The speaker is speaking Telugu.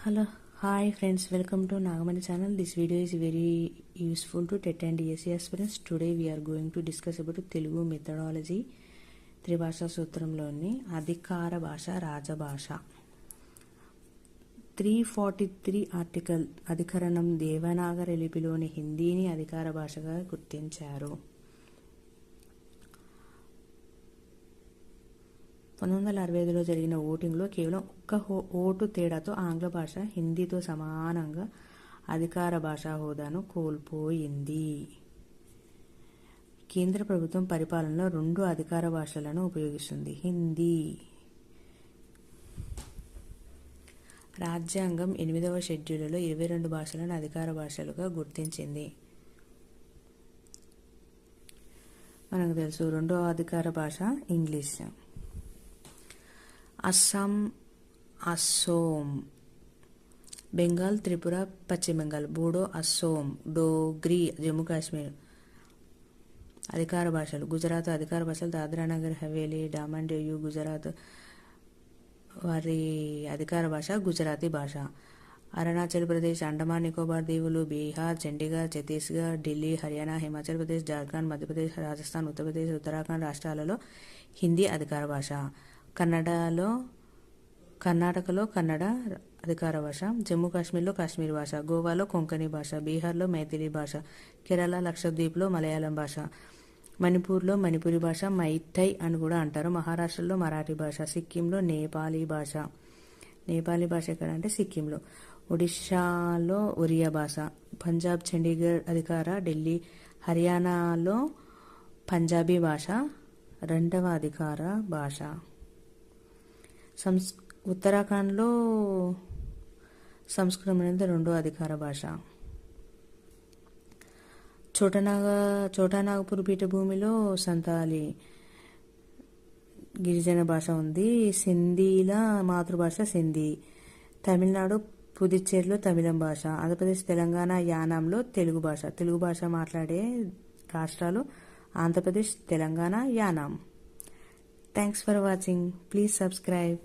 Hello, hi friends, welcome to Nagamani channel. This video is very useful to TET and DSC aspirants. Today we are going to discuss about Telugu methodology. త్రిభాషా సూత్రంలోని అధికార భాష రాజభాష. 343 ఆర్టికల్ అధికరణం దేవనాగరి లిపిలోని హిందీని అధికార భాషగా గుర్తించారు. 1965లో జరిగిన ఓటింగ్లో కేవలం ఒక్క ఓటు తేడాతో ఆంగ్ల భాష హిందీతో సమానంగా అధికార భాషా హోదాను కోల్పోయింది. కేంద్ర ప్రభుత్వం పరిపాలనలో 2 అధికార భాషలను ఉపయోగిస్తుంది. హిందీ. రాజ్యాంగం 8వ షెడ్యూల్లో 22 భాషలను అధికార భాషలుగా గుర్తించింది. మనకు తెలుసు 2వ అధికార భాష ఇంగ్లీష్. అస్సాం, అసోం, బెంగాల్, త్రిపుర, పశ్చిమ బెంగాల్, బోడో, అసోం, డోగ్రీ, జమ్మూ కాశ్మీర్ అధికార భాషలు. గుజరాత్ అధికార భాషలు దాద్రా నగర్ హవేలీ, డామన్ డియు గుజరాత్ వారి అధికార భాష గుజరాతీ భాష. అరుణాచల్ ప్రదేశ్, అండమాన్ నికోబార్ దీవులు, బీహార్, చండీగఢ్, ఛత్తీస్గఢ్, ఢిల్లీ, హర్యానా, హిమాచల్ ప్రదేశ్, జార్ఖండ్, మధ్యప్రదేశ్, రాజస్థాన్, ఉత్తరప్రదేశ్, ఉత్తరాఖండ్ రాష్ట్రాలలో హిందీ అధికార భాష. కర్ణాటకలో కన్నడ అధికార భాష. జమ్మూ కాశ్మీర్లో కాశ్మీర్ భాష. గోవాలో కొంకణి భాష. బీహార్లో మైథిలి భాష. కేరళ, లక్షద్వీప్లో మలయాళం భాష. మణిపూర్లో మణిపురి భాష, మైథై అని కూడా అంటారు. మహారాష్ట్రలో మరాఠీ భాష. సిక్కింలో నేపాలీ భాష. నేపాలీ భాష ఎక్కడ అంటే సిక్కింలో. ఒడిశాలో ఒరియా భాష. పంజాబ్, చండీగఢ్ అధికార. ఢిల్లీ, హర్యానాలో పంజాబీ భాష 2వ అధికార భాష. ఉత్తరాఖండ్లో సంస్కృతం అనేది 2వ అధికార భాష. చోటానాగపూర్ పీఠభూమిలో సంతాలి గిరిజన భాష ఉంది. సింధీల మాతృభాష సింధీ. తమిళనాడు పుదుచ్చేరిలో తమిళం భాష. ఆంధ్రప్రదేశ్, తెలంగాణ, యానాంలో తెలుగు భాష. తెలుగు భాష మాట్లాడే రాష్ట్రాలు Andhra Pradesh, Telangana, Yanam. Thanks for watching. Please subscribe.